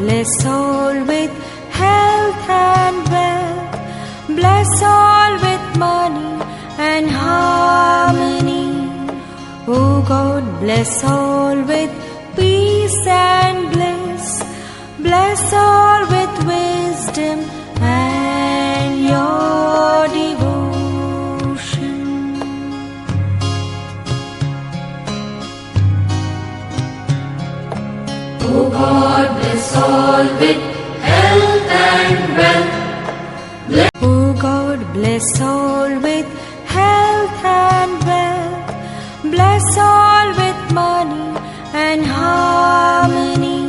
bless all with health and wealth. Bless all with money and harmony. Oh God, bless all with peace and bliss. Bless all with wisdom and your devotion. Oh God, bless all with health and wealth. Oh God, bless all with health and wealth. Bless all with money and harmony.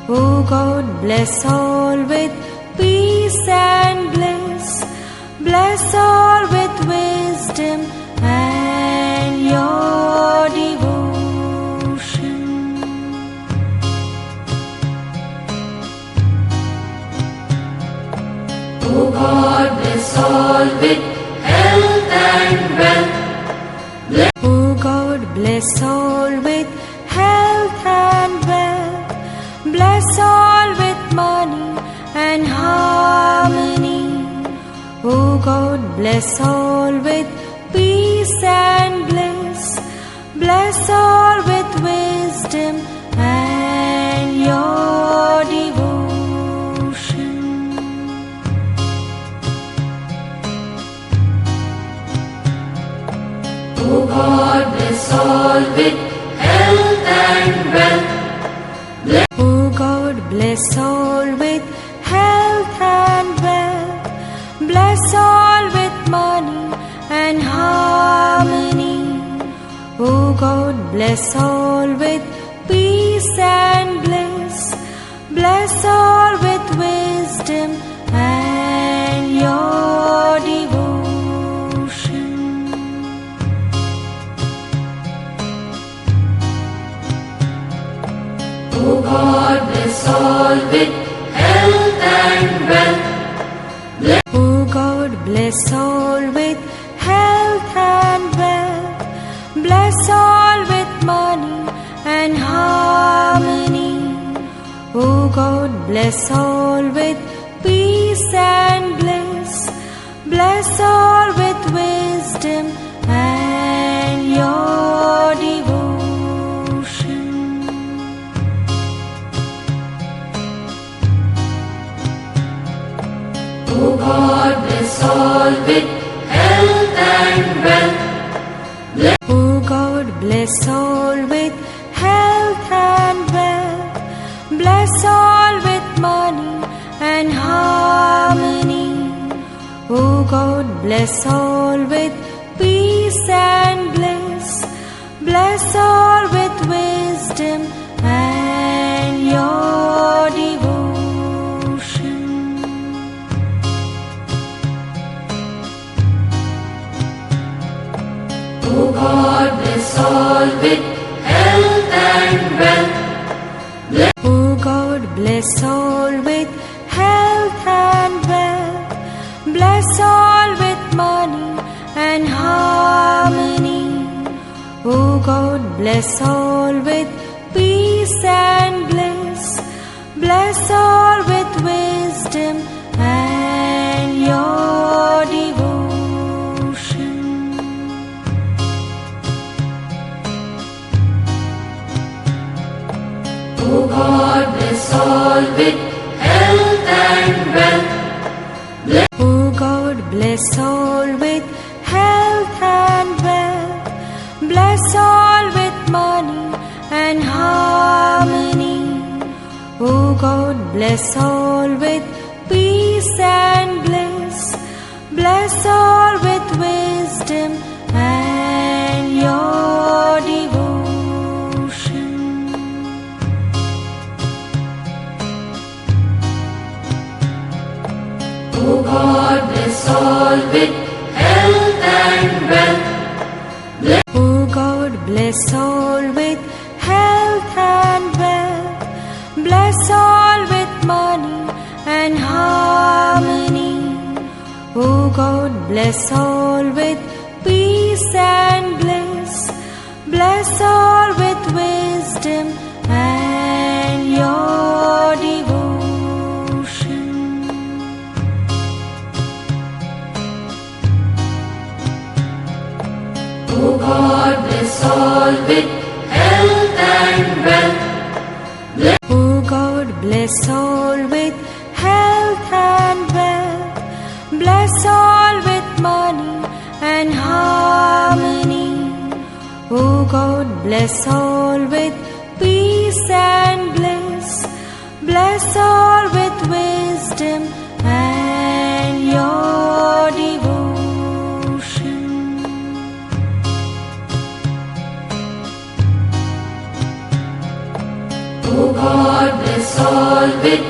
Oh God, bless all with peace and bliss. Bless all with wisdom and your devotion. Oh God, bless all with health and wealth. Oh God, bless all with health and wealth. Bless all with money and harmony. Oh God, bless all with peace and bliss. Bless all with wisdom and your devotion. Oh God, bless all with health and wealth. Oh God, bless all with health and wealth. Bless all with money and harmony. Oh God, bless all with peace and bliss. Bless all with wisdom and your devotion. Oh God, bless all with health and wealth. Oh God, bless all with health and wealth. Bless all with money and harmony. Oh God, bless all with peace and bliss. Bless all with wisdom and your devotion. Oh God, bless all with health and wealth. Oh God, bless all with health and wealth. Bless all with money and harmony. Oh God, bless all with peace and bliss. Bless all with wisdom and your devotion. Oh God, bless all with health and wealth. Oh God, bless all with health and wealth. Bless all with money and harmony. Oh God, bless all with peace and bliss. Bless all with wisdom and your devotion. Oh God, bless all with health and wealth. Oh God, bless all with health and wealth. Bless all with money and harmony. Oh God, bless all with peace and bliss. Bless all with wisdom and your devotion. Oh God, bless all with health and wealth. Oh God, bless all with health and wealth. Bless all with money and harmony. Oh God, bless all with peace and bliss. Bless all with wisdom and your devotion. bless all with health and wealth. Bless all with money and harmony. Oh God, bless all with peace and bliss. Bless all with wisdom and your devotion. Oh God, bless all with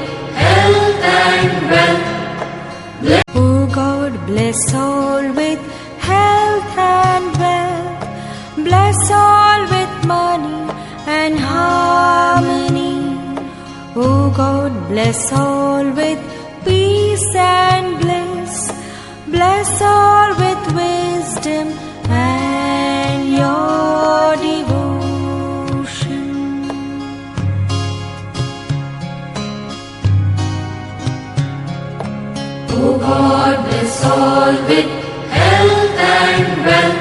health and wealth. Oh God, bless all with health and wealth. Bless all with money and harmony. Oh God, bless all with peace and bliss. Bless all with wisdom and your devotion. Oh God, bless all with health and wealth.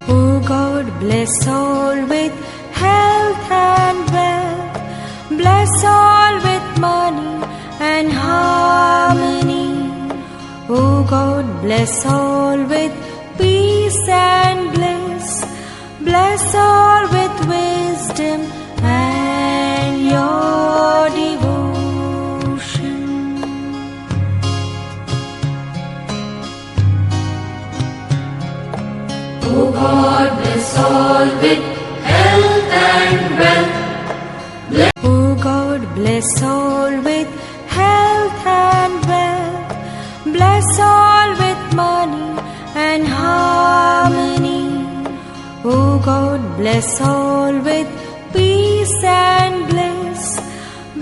Oh God, bless all with health and wealth. Bless all with money and harmony. Oh God, bless all with peace and bliss. Bless all with wisdom and your devotion. Oh God, bless all with health and wealth. Oh God, bless all with health and wealth. Bless all with money and harmony. Oh God, bless all with peace and bliss.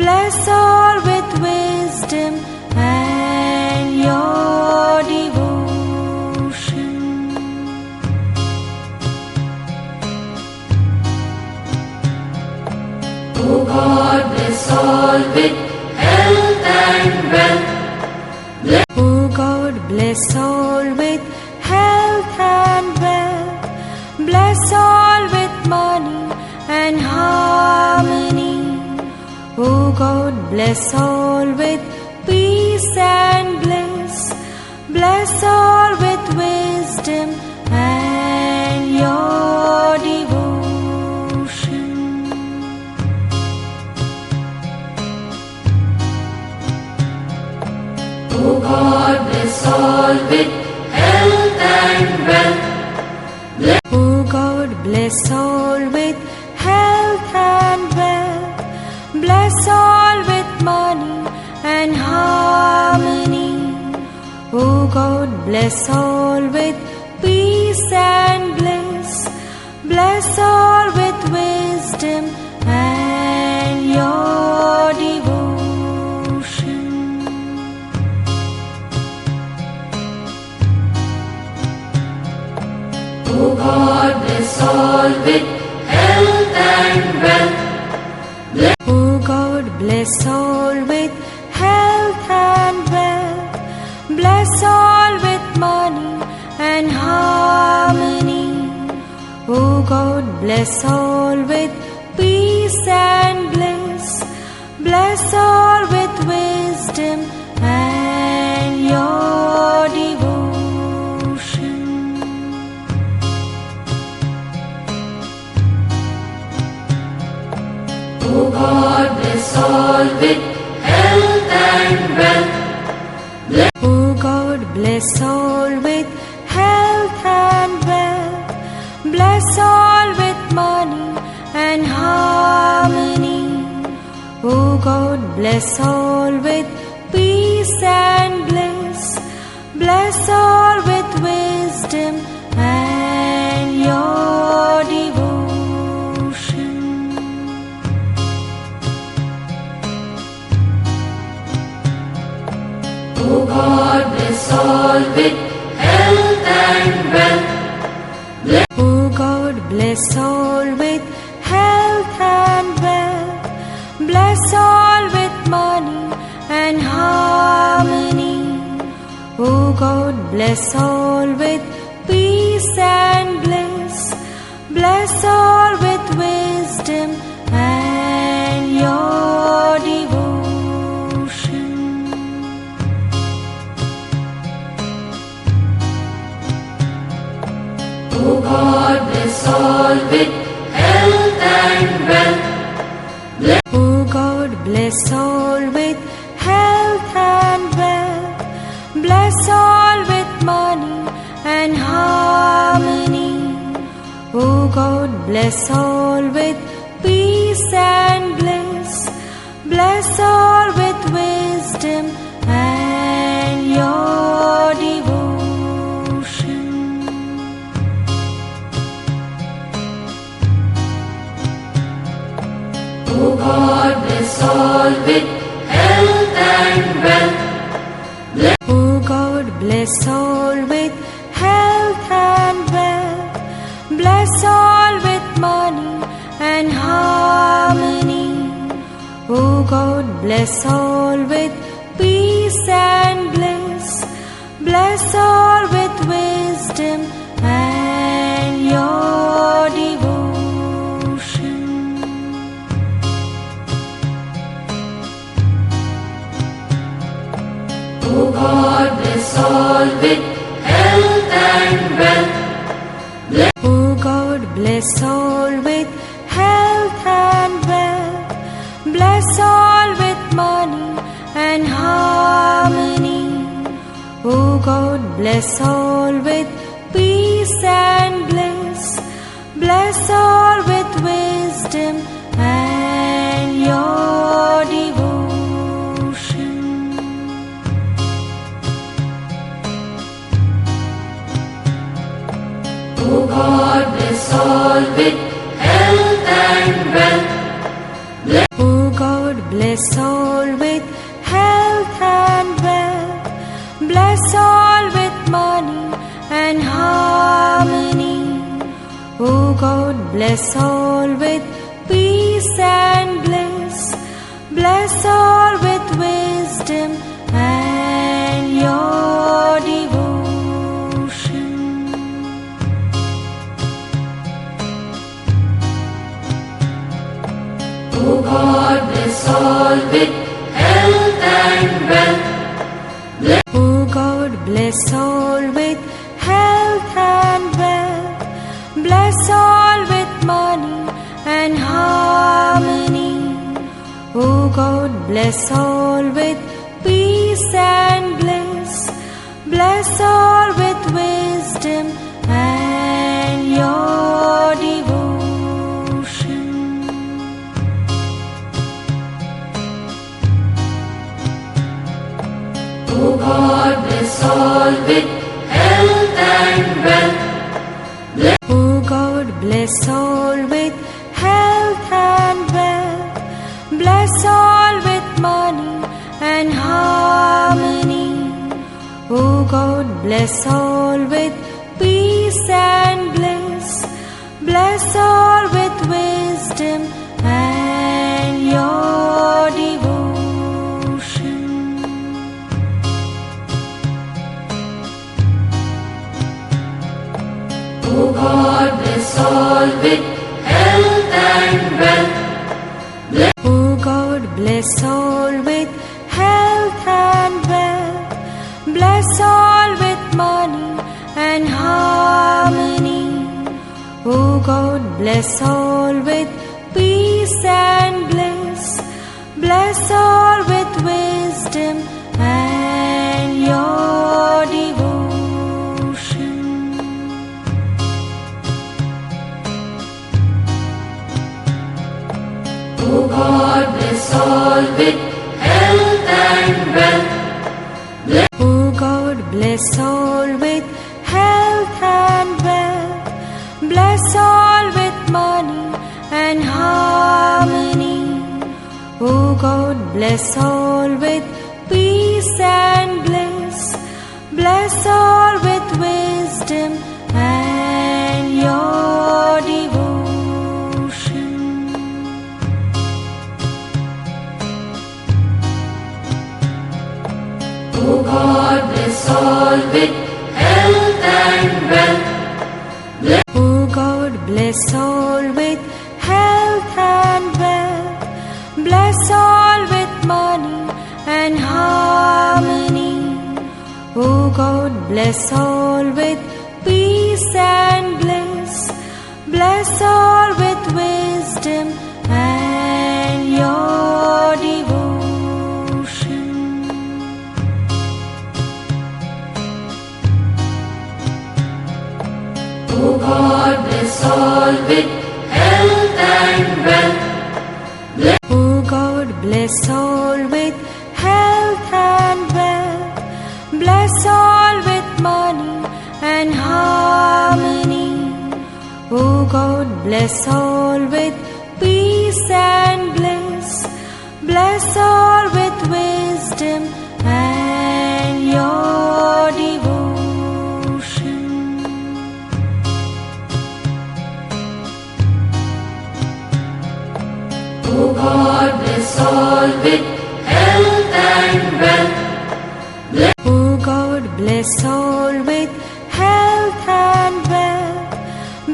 Bless all with wisdom and your devotion. Oh God, bless all with health and wealth. Oh God, bless all with health and wealth. Bless all with money and harmony. Oh God, bless all with peace and bliss. Bless all with wisdom and your devotion. Oh God, bless all with health and wealth. Oh God, bless all with health and wealth. Bless all with money and harmony. Oh God, bless all with peace and bliss. Bless all with wisdom and your devotion. Oh God, bless all with health and wealth. Oh God, bless all with health and wealth. Bless all with money and harmony. Oh God, bless all with peace and bliss. Bless all with wisdom and your devotion. Oh God, bless all with health and wealth. Oh God, bless all with health and wealth. Bless all with money and harmony. Oh God, bless all with peace and bliss. Bless all with wisdom and your devotion. Oh God, bless all with health and wealth. Oh God, bless all with health and wealth. Bless all with money and harmony. Oh God, bless all with peace and bliss. Bless all with wisdom and your devotion. bless all with health and wealth. Bless all with money and harmony. Oh God, bless all with peace and bliss. Bless all with wisdom and your devotion. Oh God, bless all with health and wealth. Oh God, bless all with health and wealth. Bless all with money and harmony. Oh God, bless all with peace and bliss. Bless all with wisdom and your devotion. Oh God, bless all with health and wealth. Oh God, bless all with health and wealth. Bless all with money and harmony. Oh God, bless all with peace and bliss. Bless all with wisdom and your devotion. Oh God, bless all with health and wealth. Oh God, bless all with health and wealth. Bless all with money and harmony. Oh God, bless all with peace and bliss. Bless all with wisdom and your devotion. Oh God, bless all with health and wealth. Oh God, bless all with health and wealth. Bless all with money and harmony. Oh God, bless all with peace and bliss. Bless all with wisdom and your devotion. Oh God, bless all with health and wealth. Oh God, bless all with health and wealth. Bless all with money and harmony. Oh God, bless all with peace and bliss. Bless all with wisdom and your devotion. Oh God, bless all with health and wealth. Oh God, bless all with health and wealth. Bless all with money and harmony. Oh God, bless all with peace and bliss. Bless all with wisdom and your devotion. Oh God, bless all with health and wealth. Oh God, bless all with health and wealth. Bless all with money and harmony. Oh God, bless all with peace and bliss. Bless all with wisdom and your devotion. Oh God, bless all with health and wealth. Oh God, bless all with health and wealth. Bless all with money and harmony. Oh God, bless all with peace and bliss. Bless all with wisdom and your devotion. bless all with health and wealth. Bless all with money and harmony. Oh God, bless all with peace and bliss. Bless all with wisdom and your devotion. Oh God, bless all with health and wealth. Oh God, bless all with health and wealth.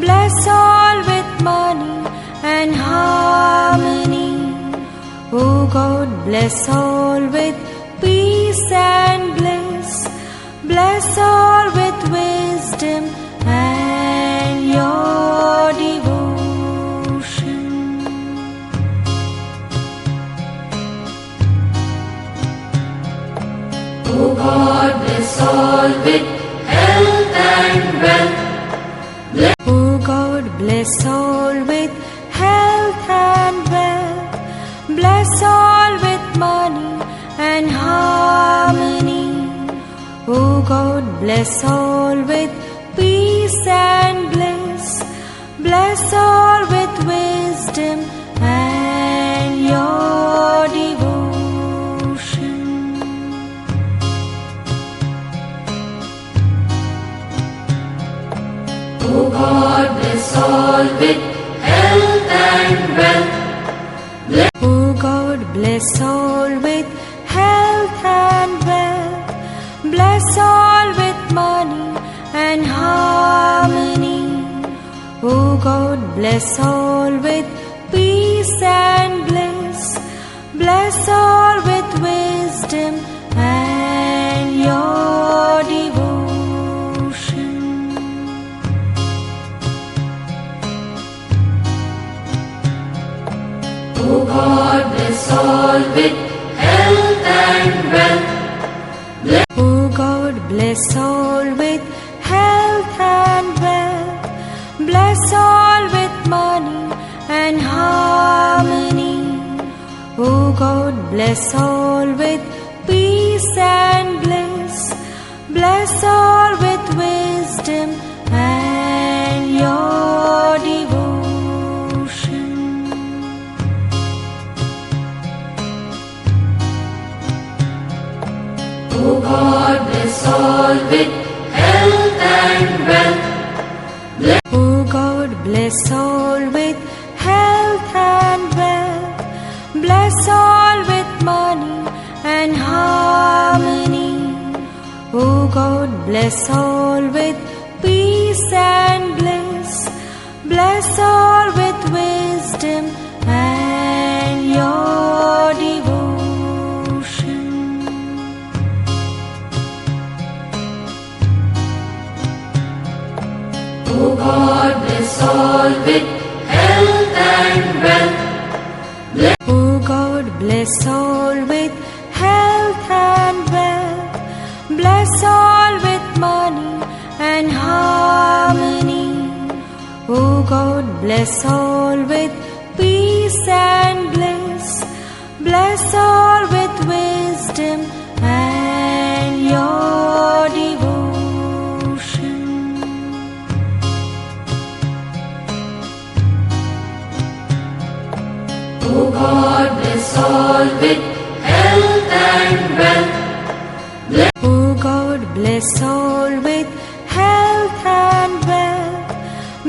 Bless all with money and harmony. Oh God, bless all with peace and bliss. Bless all with wisdom and your devotion. Oh God, bless all with health and wealth. Oh God, bless all with health and wealth. Bless all with money and harmony. Oh God, bless all with peace and bliss. Bless all with wisdom and your devotion. Oh God, bless all with health and wealth. Oh God, bless all with health and wealth. Bless all with money and harmony. Oh God, bless all with peace and bliss. Bless all with wisdom and your devotion. Oh God, bless all with health and wealth. Oh God, bless all with health and wealth. Bless all with money and harmony. Oh God, bless all with peace and bliss. Bless all with wisdom and your devotion. Oh God, bless all with health and wealth. Oh God, bless all with health and wealth. Bless all with money and harmony. Oh God, bless all with peace and bliss. Bless all with wisdom and your devotion. Oh God, bless all with health and wealth. Oh God, bless all with health and wealth. Bless all with money and harmony. Oh God, bless all with peace and bliss. Bless all with wisdom and your devotion. Oh God, bless all with health and wealth. Oh God, bless all with health and wealth.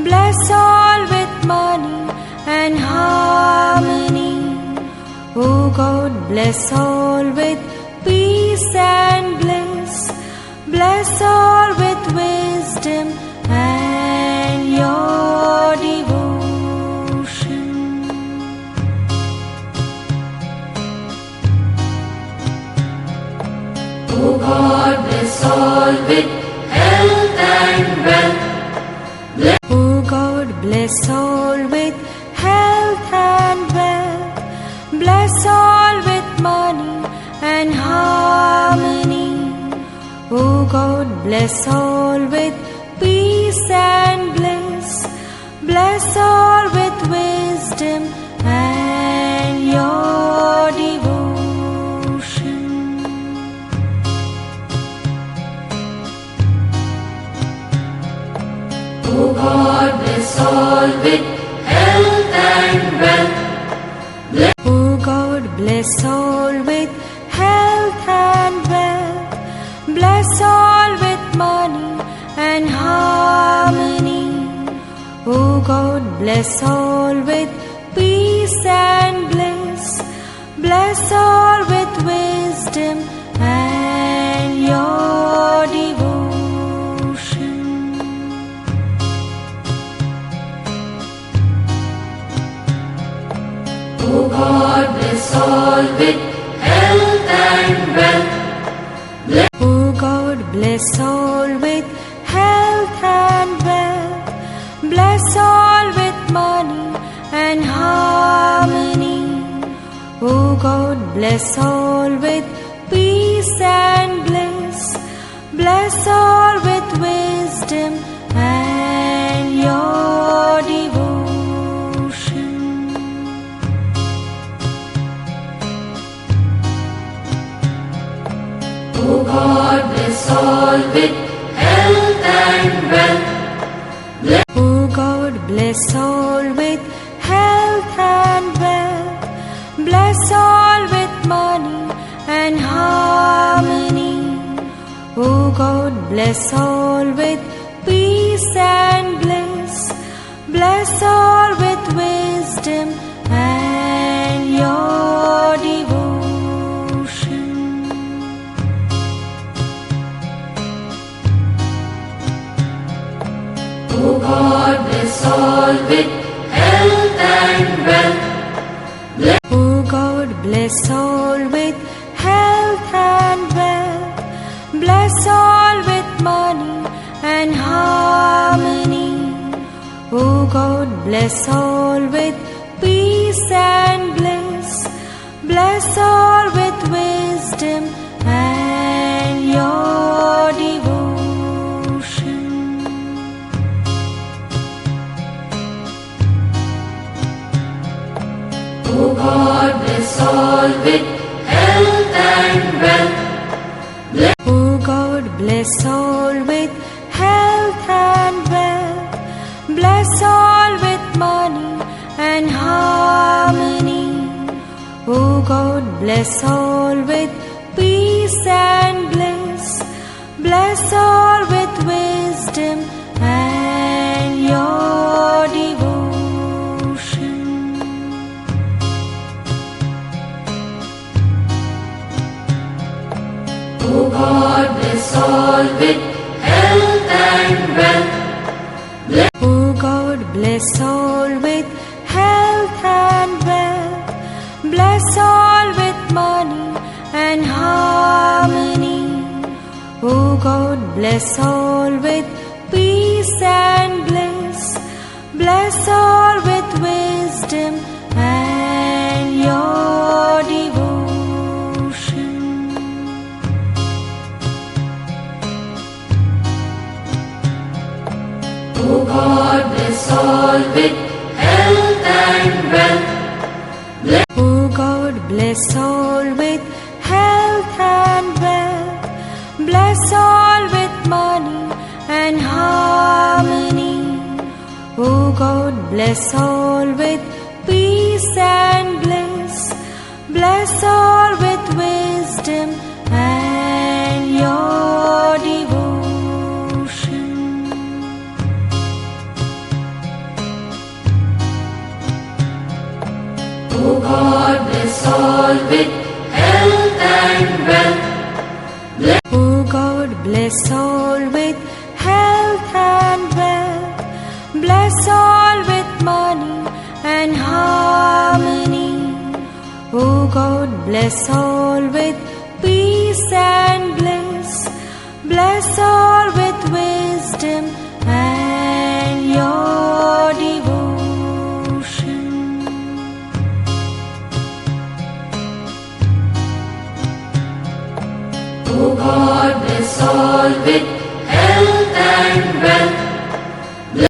Bless all with money and harmony. Oh God, bless all with peace and bliss. Bless all with wisdom and your devotion. Oh God, bless all with health and wealth. Oh God, bless all with health and wealth. Bless all with money and harmony. Oh God, bless all with peace and bliss. Bless all with wisdom and your devotion. with health and wealth. Oh God, bless all with health and wealth. Bless all with money and harmony. Oh God, bless all with peace and bliss. Bless all with wisdom and your devotion. Oh God, bless all with health and wealth. Oh God, bless all with health and wealth. Bless all with money and harmony. Oh God, bless all with peace and bliss. Bless all with wisdom and your devotion. Oh God, bless all with health and wealth. Oh God, bless all with health and wealth. Bless all with money and harmony. Oh God, bless all with peace and bliss. Bless all with wisdom and your devotion. Oh God, bless all with health and wealth. Oh God, bless all with health and wealth. Bless all with money and harmony. Oh God, bless all with peace and bliss. Bless all with wisdom and your devotion. Oh God, bless all with health and wealth. Oh God, bless all with health and wealth. Bless all with money and harmony. Oh God, bless all with peace and bliss. Bless all with wisdom and your devotion. Oh God, bless all with health and wealth. Oh God, bless all with health and wealth. Bless all with money and harmony. Oh God, bless all with peace and bliss. Bless all with wisdom and your devotion. Oh God, bless all with health and wealth. Oh God, bless all with health and wealth. Bless all with money and harmony. Oh God, bless all with peace and bliss. Bless all with wisdom and your devotion. Oh God, bless all with health and wealth. Oh God, bless all with health and wealth. Bless all with money and harmony. Oh God, bless all with peace and bliss. Bless all with wisdom and your devotion. Oh God, bless all with